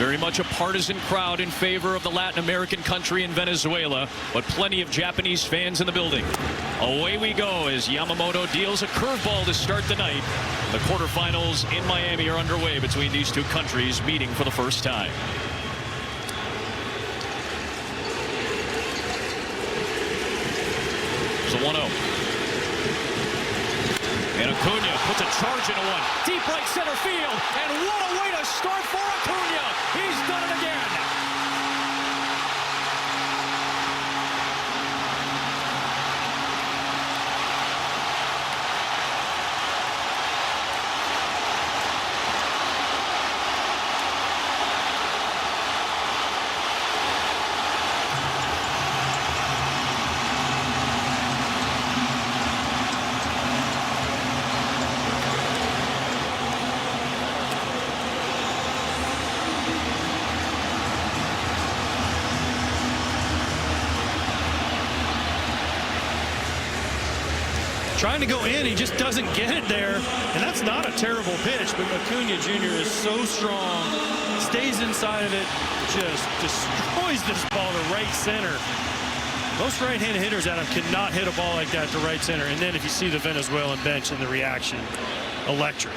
Very much a partisan crowd in favor of the Latin American country in Venezuela, but plenty of Japanese fans in the building. Away we go as Yamamoto deals a curveball to start the night. The quarterfinals in Miami are underway between these two countries meeting for the first time. It's a 1-0. And Acuna puts a charge into one. Deep right center field. And what a way to start for Acuna. He's done it again. Trying to go in, he just doesn't get it there, and that's not a terrible pitch, but Acuna Jr. is so strong, stays inside of it, just destroys this ball to right center. Most right-handed hitters, Adam, cannot hit a ball like that to right center, and then if you see the Venezuelan bench and the reaction, electric.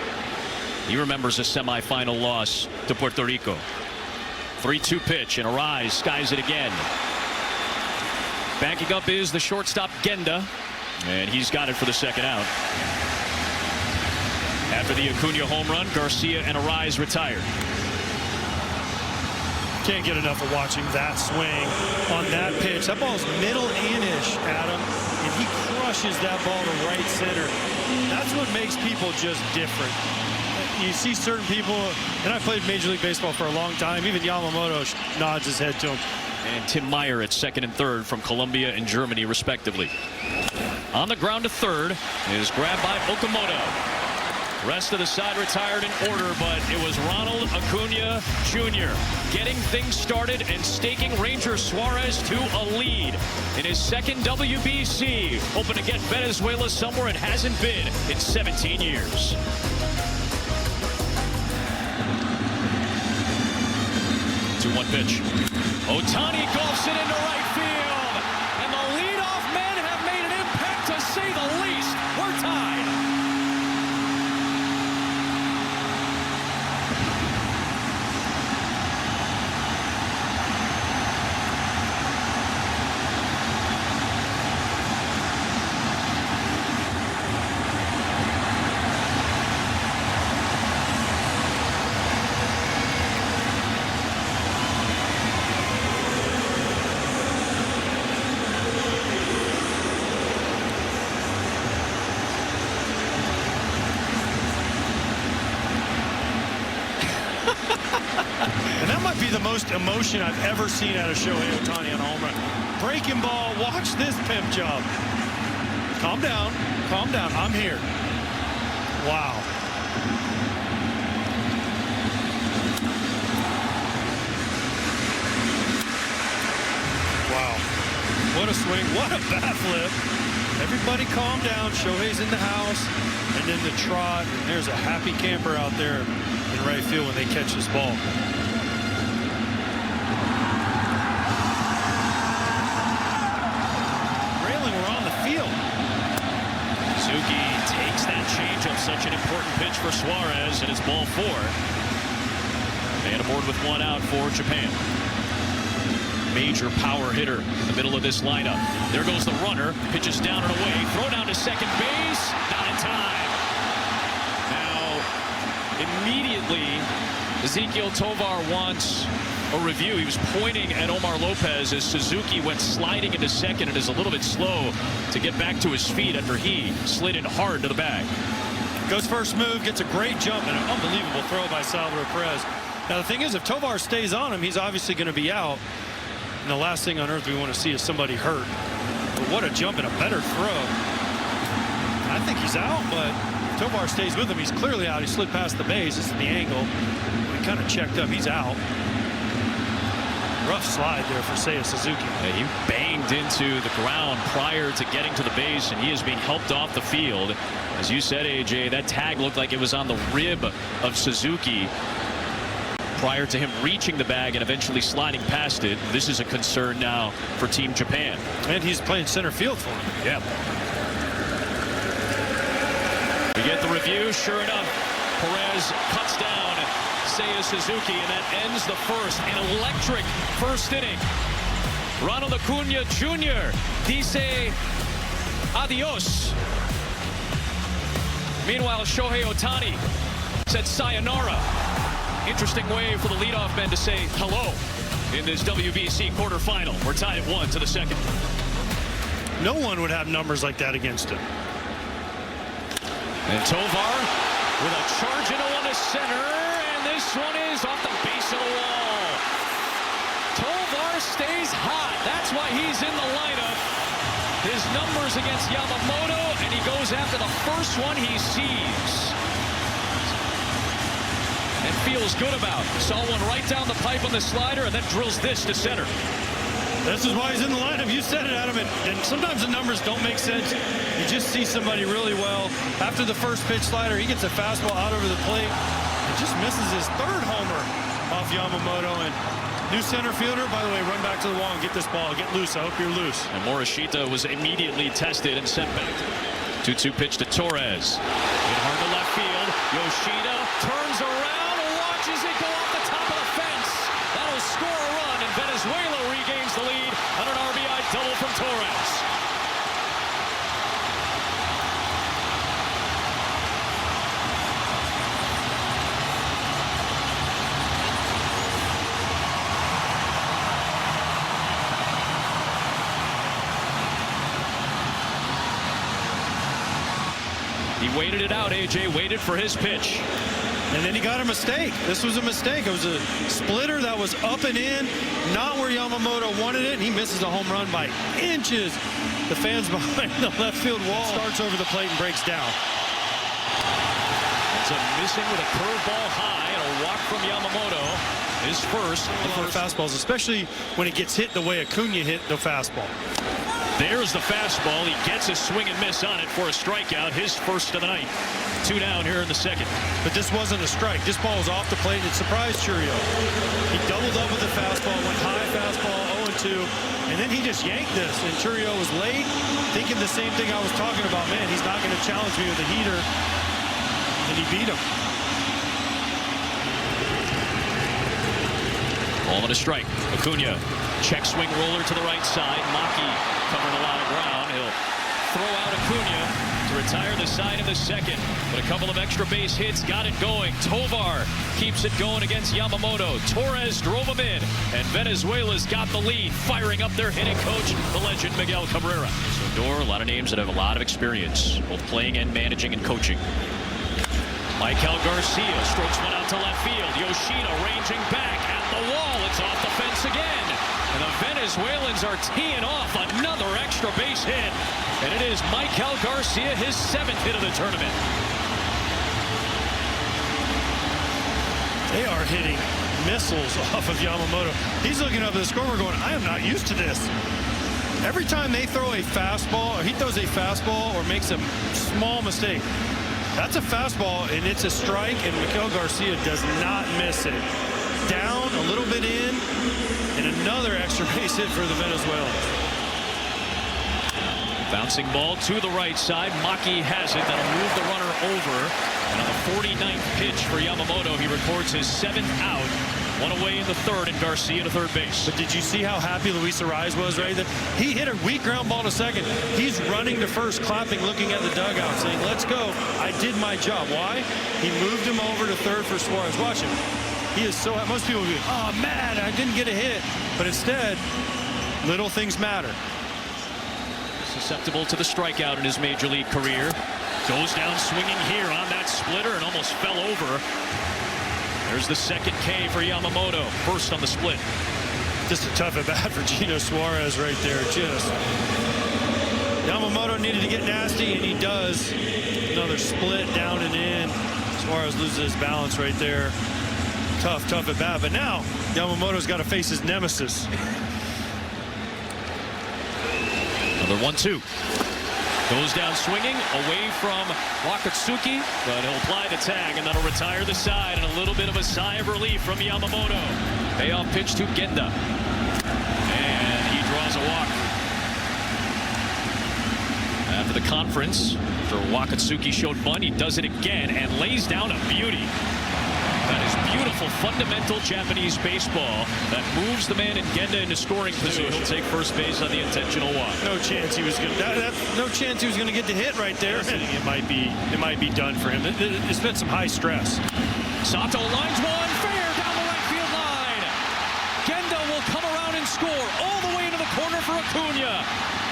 He remembers a semifinal loss to Puerto Rico. 3-2 pitch, and Arise skies it again. Backing up is the shortstop Genda. And he's got it for the second out. After the Acuna home run, Garcia and Arise retired. Can't get enough of watching that swing on that pitch. That ball's middle-in-ish, Adam, and he crushes that ball to right center. That's what makes people just different. You see certain people, and I played Major League Baseball for a long time, even Yamamoto nods his head to him. And Tim Meyer at second and third from Colombia and Germany, respectively. On the ground to third is grabbed by Okamoto. Rest of the side retired in order, but it was Ronald Acuna Jr. getting things started and staking Ranger Suarez to a lead in his second WBC, hoping to get Venezuela somewhere it hasn't been in 17 years. Two-one pitch. Ohtani golfs it into right field, and the leadoff men have made an impact, to say the least. We're tied. And that might be the most emotion I've ever seen out of Shohei Ohtani on a home run. Breaking ball, watch this pimp job. Calm down, I'm here. Wow. Wow. What a swing, what a bat flip. Everybody calm down, Shohei's in the house, and then the trot, and there's a happy camper out there in right field when they catch this ball. Railing around the field. Suzuki takes that changeup, such an important pitch for Suarez, and it's ball four. And aboard with one out for Japan. Major power hitter in the middle of this lineup. There goes the runner, pitches down and away, throw down to second base, not in time. Now, immediately, Ezequiel Tovar wants a review. He was pointing at Omar Lopez as Suzuki went sliding into second and is a little bit slow to get back to his feet after he slid in hard to the bag. Goes first move, gets a great jump, and an unbelievable throw by Salvador Perez. Now, the thing is, if Tovar stays on him, he's obviously going to be out. And the last thing on earth we want to see is somebody hurt. But what a jump and a better throw. I think he's out, but if Tovar stays with him, he's clearly out. He slid past the base. This is the angle. He kind of checked up. He's out. Rough slide there for Seiya Suzuki. Yeah, he banged into the ground prior to getting to the base, and he is being helped off the field. As you said, AJ, that tag looked like it was on the rib of Suzuki. prior to him reaching the bag and eventually sliding past it. This is a concern now for Team Japan. And he's playing center field for him. Yeah. We get the review. Sure enough, Perez cuts down Seiya Suzuki, and that ends the first. An electric first inning. Ronald Acuna Jr. dice adios. Meanwhile, Shohei Ohtani said sayonara. Interesting way for the leadoff men to say hello in this WBC quarterfinal. We're tied at 1 to the second. No one would have numbers like that against him. And Tovar with a charge into one to center, and this one is off the base of the wall. Tovar stays hot. That's why he's in the lineup. His numbers against Yamamoto, and he goes after the first one he sees. And feels good about. Saw one right down the pipe on the slider, and then drills this to center. This is why he's in the lineup. You said it, Adam, and sometimes the numbers don't make sense. You just see somebody really well. After the first pitch slider, he gets a fastball out over the plate and just misses his third homer off Yamamoto. And new center fielder, by the way, run back to the wall and get this ball. Get loose. I hope you're loose. And Morishita was immediately tested and sent back. 2-2 pitch to Torres. Hit hard to left field. Yoshida turns around, watches it go off the top of the fence. That'll score a run, and Venezuela regains the lead on an RBI double from Torres. He waited it out, AJ, waited for his pitch. And then he got a mistake. This was a mistake. It was a splitter that was up and in, not where Yamamoto wanted it, and he misses a home run by inches. The fans behind the left field wall starts over the plate and breaks down. It's a missing with a curveball high and a walk from Yamamoto. His first. A lot of fastballs, especially when it gets hit the way Acuna hit the fastball. There's the fastball. He gets a swing and miss on it for a strikeout. His first of the night. 2 down here in the second. But this wasn't a strike. This ball was off the plate. It surprised Churio. He doubled up with the fastball, went high fastball, 0-2, and then he just yanked this. And Churio was late, thinking the same thing I was talking about. Man, he's not going to challenge me with a heater. And he beat him. Ball and a strike. Acuna, check swing roller to the right side. Maki covering a lot of ground. He'll throw out Acuna to retire the side of the second. But a couple of extra base hits got it going. Tovar keeps it going against Yamamoto. Torres drove him in, and Venezuela's got the lead, firing up their hitting coach, the legend Miguel Cabrera. So Dor, a lot of names that have a lot of experience, both playing and managing and coaching. Michael Garcia strokes one out to left field. Yoshida ranging back at the wall. It's off the fence again. And the Venezuelans are teeing off another extra base hit. And it is Michael Garcia, his 7th hit of the tournament. They are hitting missiles off of Yamamoto. He's looking up at the scoreboard going, I am not used to this. Every time they throw a fastball, or he throws a fastball or makes a small mistake, that's a fastball, and it's a strike, and Michael Garcia does not miss it. Down, a little bit in, and another extra base hit for the Venezuelans. Bouncing ball to the right side. Maki has it. That'll move the runner over. And on the 49th pitch for Yamamoto, he records his 7th out. One away in the third, and Garcia to third base. But did you see how happy Luis Arraez was right there? He hit a weak ground ball to second. He's running to first, clapping, looking at the dugout, saying, let's go. I did my job. Why? He moved him over to third for Suarez. Watch him. He is so happy. Most people would be, oh, man, I didn't get a hit. But instead, little things matter. Susceptible to the strikeout in his major league career. Goes down swinging here on that splitter and almost fell over. There's the second K for Yamamoto. First on the split. Just a tough at-bat for Gino Suarez right there. Just Yamamoto needed to get nasty, and he does. Another split down and in. Suarez loses his balance right there. Tough at-bat. But now Yamamoto's got to face his nemesis. Another 1-2. Goes down swinging away from Wakatsuki, but he'll apply the tag, and that'll retire the side. And a little bit of a sigh of relief from Yamamoto. Payoff pitch to Genda. And he draws a walk. After the conference, after Wakatsuki showed bunt, he does it again and lays down a beauty. That is beautiful, fundamental Japanese baseball that moves the man in Genda into scoring position. He'll take first base on the intentional walk. No chance he was going to. No chance he was going to get the hit right there. It might be done for him. It's been some high stress. Sato lines one fair down the right field line. Genda will come around and score all the way into the corner for Acuna.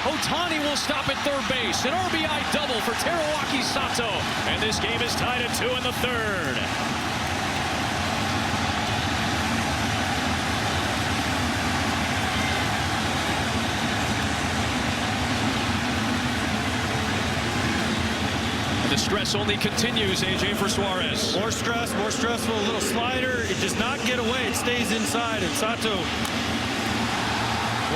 Otani will stop at third base. An RBI double for Teruaki Sato, and this game is tied at 2 in the third. The stress only continues, AJ, for Suarez. More stress, more stressful. A little slider. It does not get away. It stays inside. And Sato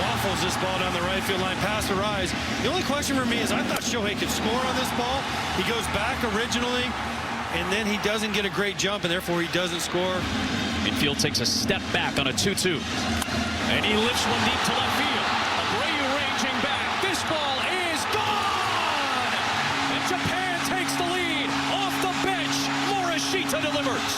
waffles this ball down the right field line past the rise. The only question for me is I thought Shohei could score on this ball. He goes back originally, and then he doesn't get a great jump, and therefore he doesn't score. Infield takes a step back on a 2-2. And he lifts one deep to left field. Abreu ranging back. This ball is gone! And Japan takes the lead off the bench. Morishita delivers.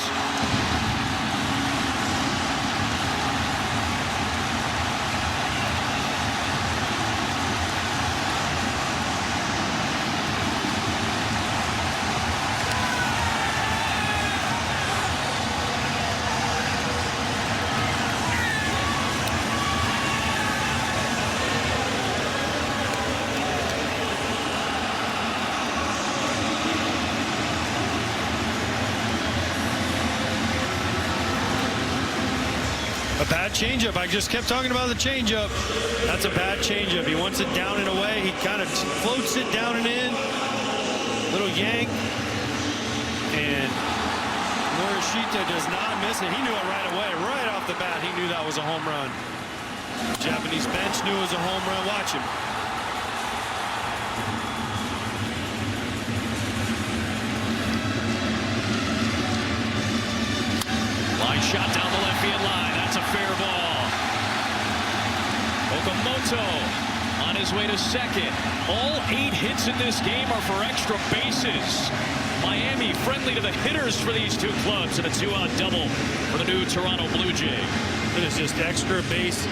A bad changeup. I just kept talking about the changeup. That's a bad changeup. He wants it down and away. He kind of floats it down and in. Little yank. And Morishita does not miss it. He knew it right away. Right off the bat, he knew that was a home run. The Japanese bench knew it was a home run. Watch him. Line shot down the left field line. That's a fair ball. Okamoto on his way to second. All 8 hits in this game are for extra bases. Miami friendly to the hitters for these two clubs, and a 2-out double for the new Toronto Blue Jay. It is just extra base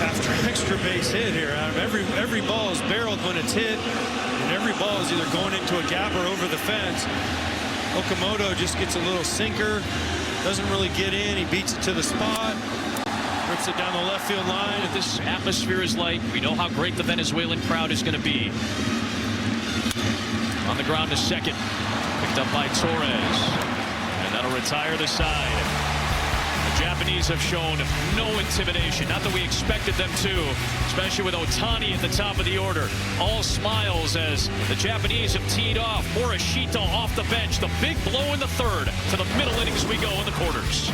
after extra base hit here. Out of every ball is barreled when it's hit, and every ball is either going into a gap or over the fence. Okamoto just gets a little sinker, doesn't really get in. He beats it to the spot, rips it down the left field line. What this atmosphere is like, we know how great the Venezuelan crowd is going to be. On the ground to second, picked up by Torres, and that'll retire the side. The Japanese have shown no intimidation, not that we expected them to, especially with Otani at the top of the order. All smiles as the Japanese have teed off. Morishita off the bench. The big blow in the third. To the middle innings we go in the quarters.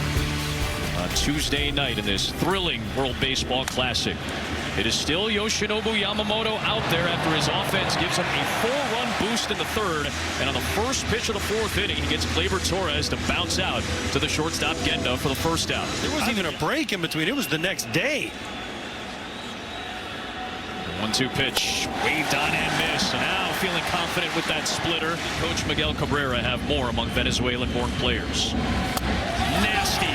Tuesday night in this thrilling World Baseball Classic. It is still Yoshinobu Yamamoto out there after his offense gives him a 4-run boost in the third. And on the first pitch of the 4th inning, he gets Gleyber Torres to bounce out to the shortstop Genda for the first out. There wasn't even a break in between. It was the next day. 1-2 pitch, waved on and missed. And now feeling confident with that splitter. Coach Miguel Cabrera have more among Venezuelan-born players. Nasty.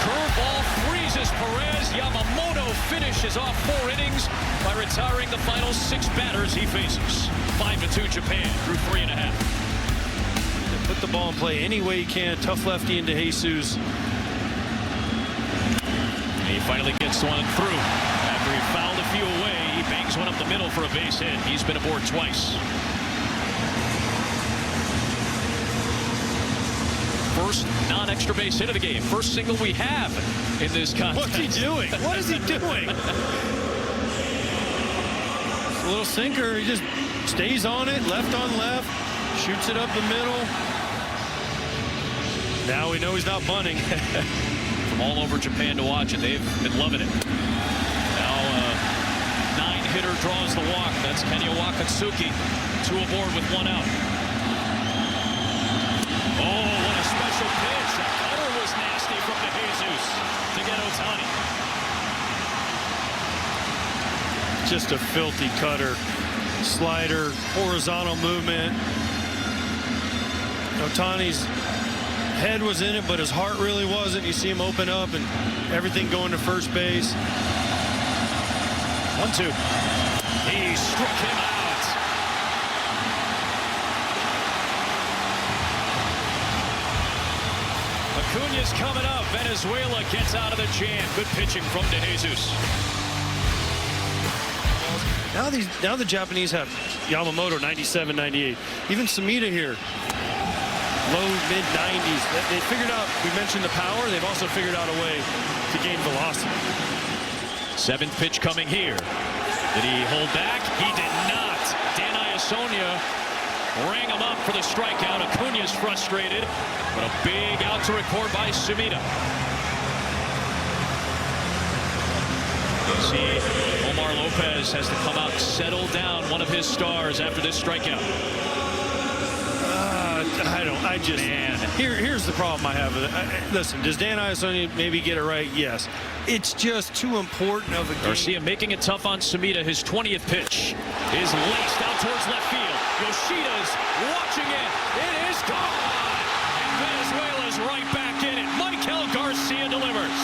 Curveball freezes Perez. Yamamoto finishes off 4 innings by retiring the final 6 batters he faces. 5-2 Japan through 3.5. Put the ball in play any way you can. Tough lefty into Jesus. He finally gets one through. After he fouled a few away, he bangs one up the middle for a base hit. He's been aboard twice. First non-extra base hit of the game. First single we have in this contest. What's he doing? What is he doing? A little sinker. He just stays on it, left on left, shoots it up the middle. Now we know he's not bunting. From all over Japan to watch it, they've been loving it. Now 9-hitter draws the walk. That's Kenya Wakatsuki. 2 aboard with 1 out. Oh, what a special pitch. That cutter was nasty from DeJesus to get Ohtani. Just a filthy cutter. Slider, horizontal movement. Ohtani's head was in it, but his heart really wasn't. You see him open up and everything going to first base. 1-2. He struck him out. Acuña's coming up. Venezuela gets out of the jam. Good pitching from DeJesus. Now the Japanese have Yamamoto 97, 98. Even Sumida here, low mid 90s. They figured out. We mentioned the power. They've also figured out a way to gain velocity. 7th pitch coming here. Did he hold back? He did not. Dan Iasonia rang him up for the strikeout. Acuña's frustrated, but a big out to record by Sumida. See, Omar Lopez has to come out, settle down one of his stars after this strikeout. Here's the problem I have with it. Listen, does Dan Iasonia maybe get it right? Yes. It's just too important of a game. Garcia making it tough on Sumida. His 20th pitch is laced out towards left field. Yoshida's watching it. It is gone. And Venezuela's right back in it. Michael Garcia delivers.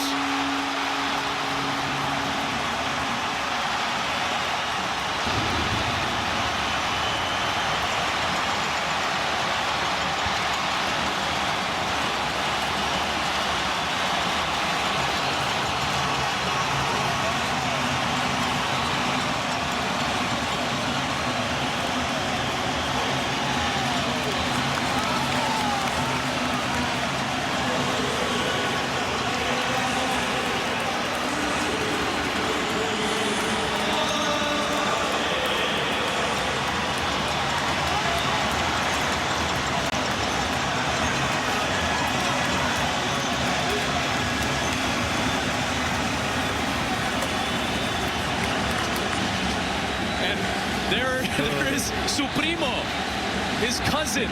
There is su primo, his cousin,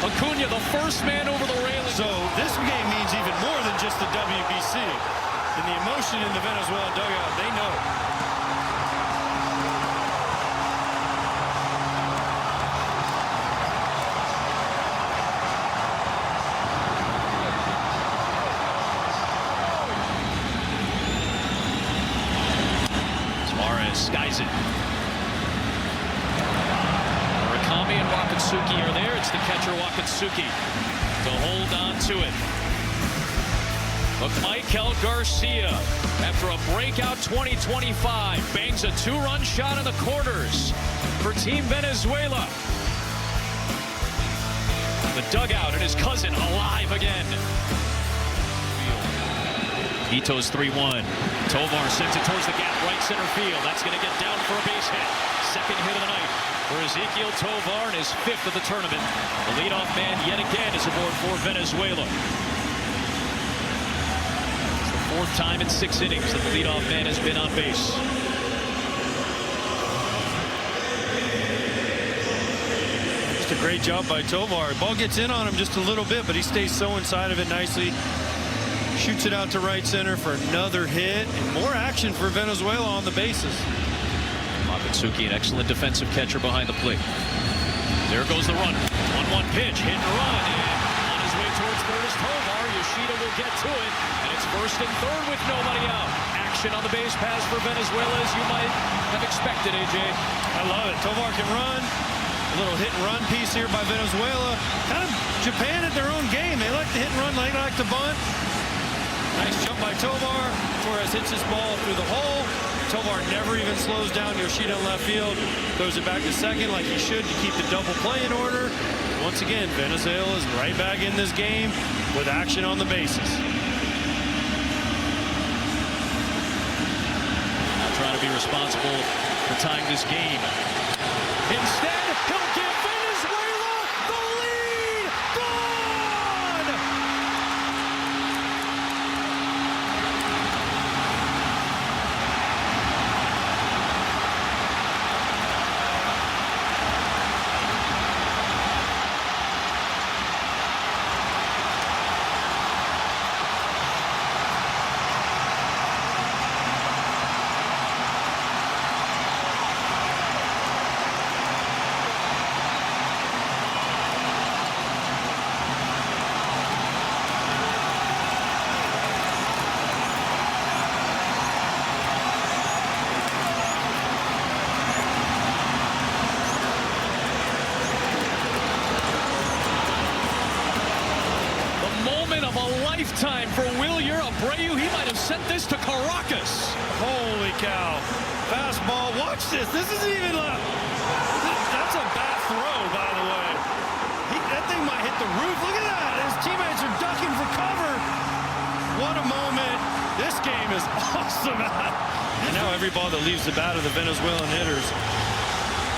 Acuña, the first man over the railing. So this game means even more than just the WBC. And the emotion in the Venezuela dugout, they know. Suarez skies it. And Wakatsuki are there. It's the catcher Wakatsuki to hold on to it. But Michael Garcia, after a breakout 2025, bangs a 2-run shot in the quarters for Team Venezuela. The dugout and his cousin alive again. Ito's 3-1. Tovar sends it towards the gap, right center field. That's going to get down for a base hit. Second hit of the night for Ezequiel Tovar, and his 5th of the tournament. The leadoff man yet again is aboard for Venezuela. It's the 4th time in 6 innings that the leadoff man has been on base. Just a great job by Tovar. Ball gets in on him just a little bit, but he stays so inside of it nicely. Shoots it out to right center for another hit, and more action for Venezuela on the bases. Wakatsuki, an excellent defensive catcher behind the plate. There goes the run. 1-1 pitch, hit and run, and on his way towards third is Tovar. Yoshida will get to it, and it's first and third with nobody out. Action on the base pass for Venezuela, as you might have expected, AJ. I love it. Tovar can run. A little hit and run piece here by Venezuela. Kind of Japan at their own game. They like to hit and run, they like to bunt. Nice jump by Tovar. Torres hits his ball through the hole. Tovar never even slows down. Yoshida in left field. Throws it back to second like he should to keep the double play in order. Once again, Venezuela is right back in this game with action on the bases. Now trying to be responsible for tying this game. Instead, he'll give Venezuela the lead. Gone! time for Wilyer Abreu. He might have sent this to Caracas. Holy cow. Fastball. Watch this. This isn't even that's a bad throw, by the way. That thing might hit the roof. Look at that. His teammates are ducking for cover. What a moment. This game is awesome. And now every ball that leaves the bat of the Venezuelan hitters,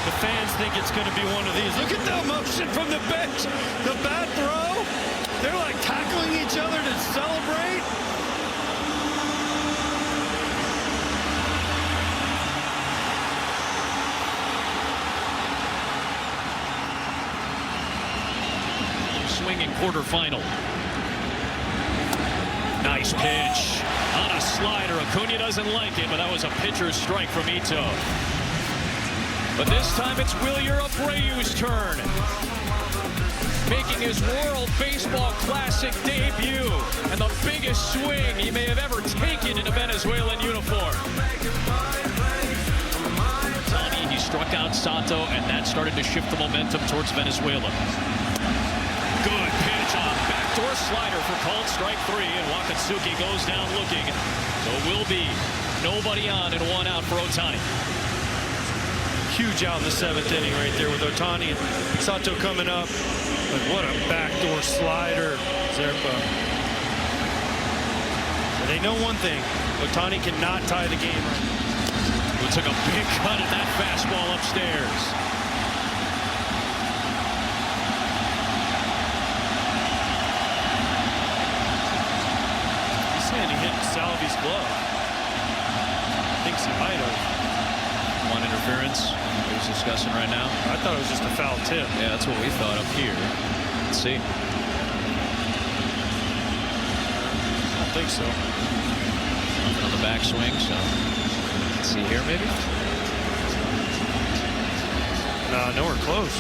the fans think it's going to be one of these. Look at the emotion from the bench. The bad throw. They're like tackling each other to celebrate. Swinging quarterfinal. Nice pitch on a slider. Acuna doesn't like it, but that was a pitcher's strike from Ito. But this time it's Wilyer Abreu's turn, making his World Baseball Classic debut and the biggest swing he may have ever taken in a Venezuelan uniform. He struck out Sato, and that started to shift the momentum towards Venezuela. Good pitch on backdoor slider for called strike 3, and Wakatsuki goes down looking. So it will be nobody on and 1 out for Ohtani. Huge out in the 7th inning right there with Ohtani and Sato coming up. But what a backdoor slider, Zerpa. But they know one thing. Ohtani cannot tie the game. Who took a big cut at that fastball upstairs. Salvi's glove. Thinks he might have. One interference. He was discussing right now. I thought it was just a foul tip. Yeah, that's what we thought up here. Let's see. I don't think so. Nothing on the backswing, so let's see here maybe. Nah, nowhere close.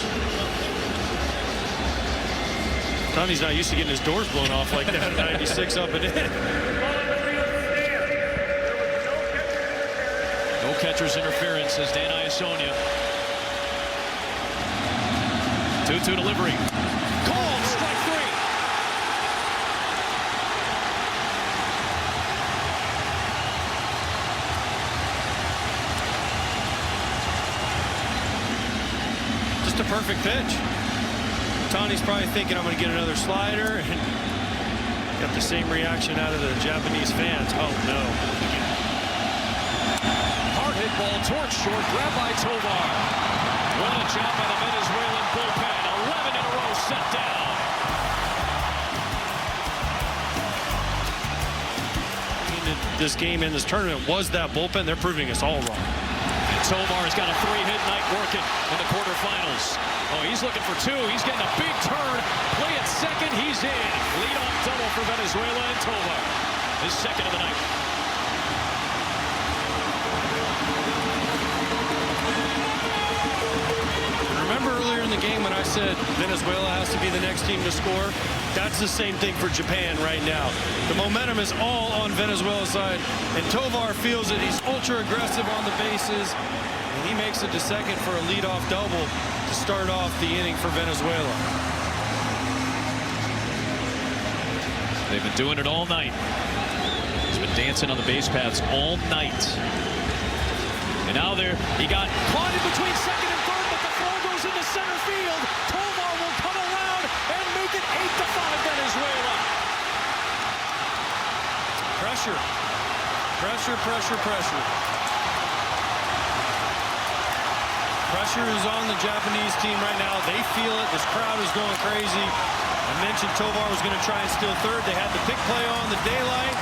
Tommy's not used to getting his doors blown off like that. 96 up and in. No catcher's interference, says Dan Iasonia. 2-2 delivery. Called strike 3. Just a perfect pitch. Tani's probably thinking I'm going to get another slider, and got the same reaction out of the Japanese fans. Oh no. Hard hit ball towards short, grabbed by Tovar. What a job by the Venezuelan bullpen. 11 in a row set down. This game in this tournament was that bullpen. They're proving us all wrong. And Tovar's got a 3-hit night working in the quarterfinals. Oh, he's looking for 2. He's getting a big turn. Play at second. He's in. Lead-off double for Venezuela, and Tovar, his second of the night. Remember earlier in the game when I said Venezuela has to be the next team to score? That's the same thing for Japan right now. The momentum is all on Venezuela's side, and Tovar feels it. He's ultra aggressive on the bases, and he makes it to second for a leadoff double to start off the inning for Venezuela. They've been doing it all night. He's been dancing on the base paths all night. And now he got caught in between second and third, but the throw goes into center field. Tovar will come around and make it 8-5 Venezuela. Pressure. Pressure, pressure, pressure. Pressure is on the Japanese team right now. They feel it. This crowd is going crazy. I mentioned Tovar was going to try and steal third. They had the pick play on the daylight,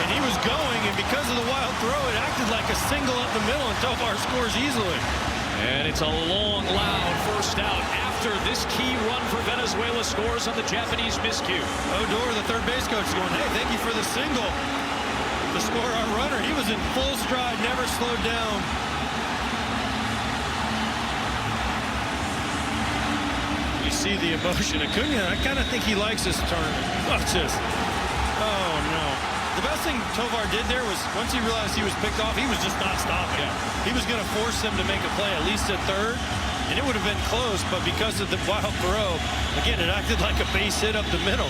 and he was going, and because of the wild throw, it acted like a single up the middle, and Tovar scores easily. And it's a long, loud first out after this key run for Venezuela scores on the Japanese miscue. Odor, the third base coach, is going, hey, thank you for the single. To score our runner. He was in full stride, never slowed down. See the emotion. Acuna, I kind of think he likes this tournament. Watch this. Oh, no. The best thing Tovar did there was once he realized he was picked off, he was just not stopping. Yeah. He was going to force them to make a play, at least at third, and it would have been close, but because of the wild throw, again, it acted like a base hit up the middle.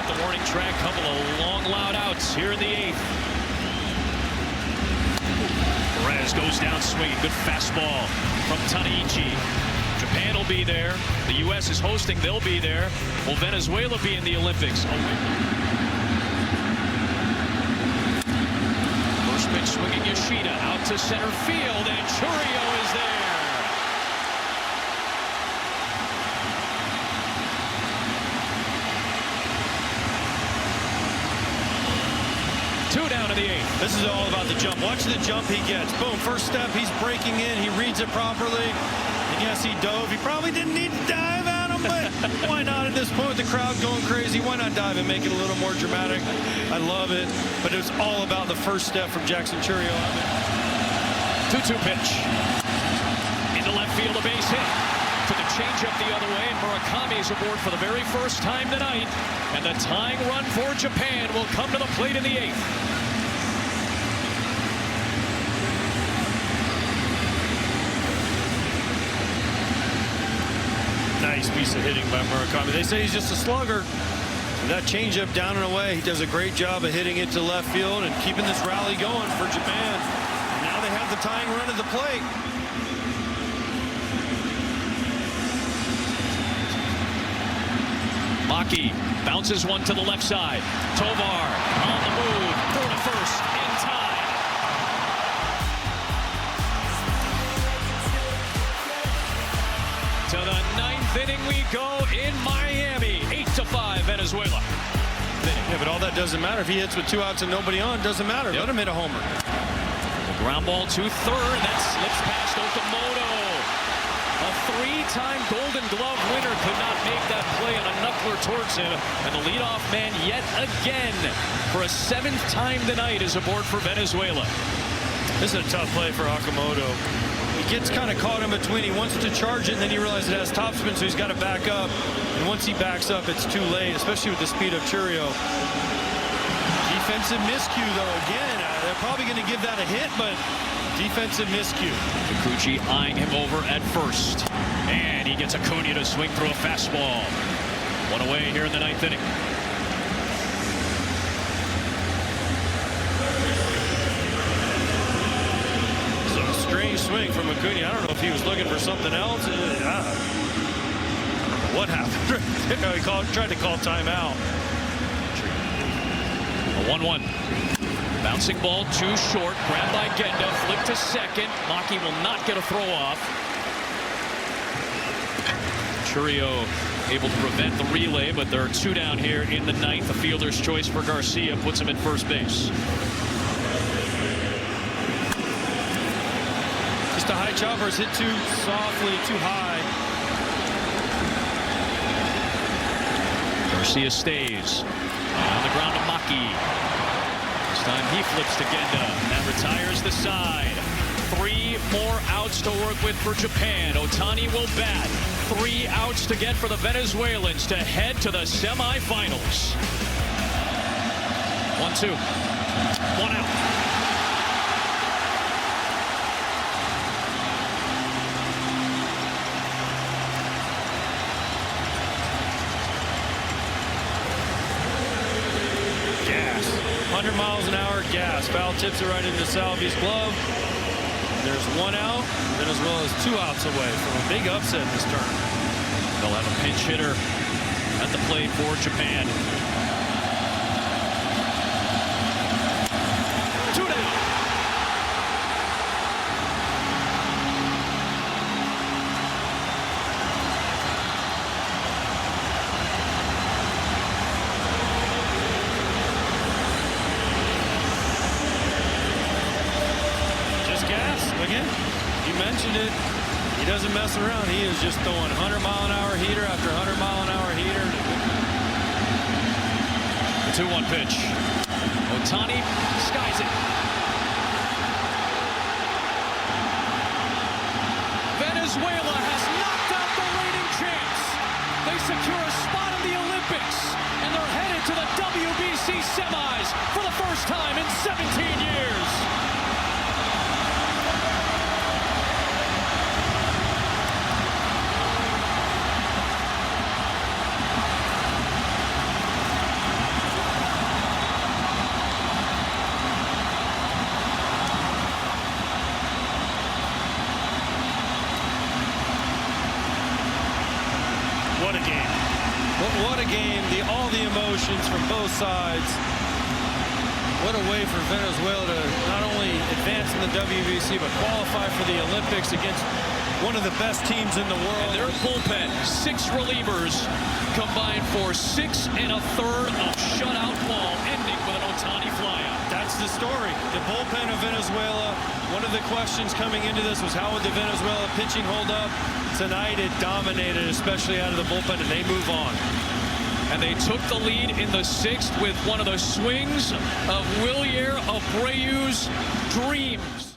the warning track. Couple of long, loud outs here in the 8th. Perez goes down swinging. Good fastball from Tanaichi. Japan will be there. The U.S. is hosting. They'll be there. Will Venezuela be in the Olympics? First pitch swinging Yoshida out to center field, and Churio is there. Two down to the 8th. This is all about the jump. Watch the jump he gets. Boom, first step, he's breaking in. He reads it properly. And yes, he dove. He probably didn't need to dive at him, but why not at this point with the crowd going crazy? Why not dive and make it a little more dramatic? I love it. But it's all about the first step from Jackson Churio. 2-2 pitch. Into left field, a base hit. To the changeup the other way, and Murakami is aboard for the very first time tonight. And the tying run for Japan will come to the plate in the 8th. Nice piece of hitting by Murakami. They say he's just a slugger. That changeup down and away, he does a great job of hitting it to left field and keeping this rally going for Japan. And now they have the tying run at the plate. Maki bounces one to the left side. Tovar on the move. Throw to first in time. To the 9th inning we go in Miami. 8-5 Venezuela. Yeah, but all that doesn't matter. If he hits with 2 outs and nobody on, doesn't matter. Let him hit a homer. The ground ball to third. That slips past Okamoto. A 3-time Golden Glove winner could not make that play on a knuckler towards him. And the leadoff man yet again for a 7th time tonight is aboard for Venezuela. This is a tough play for Okamoto. He gets kind of caught in between. He wants to charge it, and then he realizes it has topspin, so he's got to back up. And once he backs up, it's too late, especially with the speed of Churio. Defensive miscue, though. Again, they're probably going to give that a hit, but defensive miscue. Kikuchi eyeing him over at first. And he gets Acuna to swing through a fastball. One away here in the 9th inning. So a strange swing from Acuna. I don't know if he was looking for something else. I don't know what happened? He tried to call timeout. A 1-1. Bouncing ball too short. Grabbed by Genda. Flipped to second. Maki will not get a throw off. Churio able to prevent the relay, but there are 2 down here in the 9th. A fielder's choice for Garcia puts him at first base. Just a high chopper is hit too softly, too high. Garcia stays. On the ground to Maki. This time he flips to Genda. That retires the side. 3 more outs to work with for Japan. Otani will bat. 3 outs to get for the Venezuelans to head to the semifinals. 1-2. 1 out. Gas. 100 miles an hour gas. Foul tips it right into Salvi's glove. There's 1 out, Venezuela is 2 outs away from a big upset this turn. They'll have a pinch hitter at the plate for Japan. 2 down. Again, you mentioned it. He doesn't mess around. He is just throwing 100-mile-an-hour heater after 100-mile-an-hour heater. The 2-1 pitch. Otani skies it. Venezuela has knocked out the reigning champs. They secure a spot in the Olympics, and they're headed to the WBC semis for the first time in 17 years. What a game. What a game. All the emotions from both sides. What a way for Venezuela to not only advance in the WBC, but qualify for the Olympics against one of the best teams in the world. And their bullpen, 6 relievers combined for 6 1/3 of shutout ball, ending with an Ohtani flyout. That's the story. The bullpen of Venezuela. One of the questions coming into this was how would the Venezuela pitching hold up? Tonight it dominated, especially out of the bullpen, and they move on. And they took the lead in the 6th with one of the swings of Wilyer Abreu's dreams.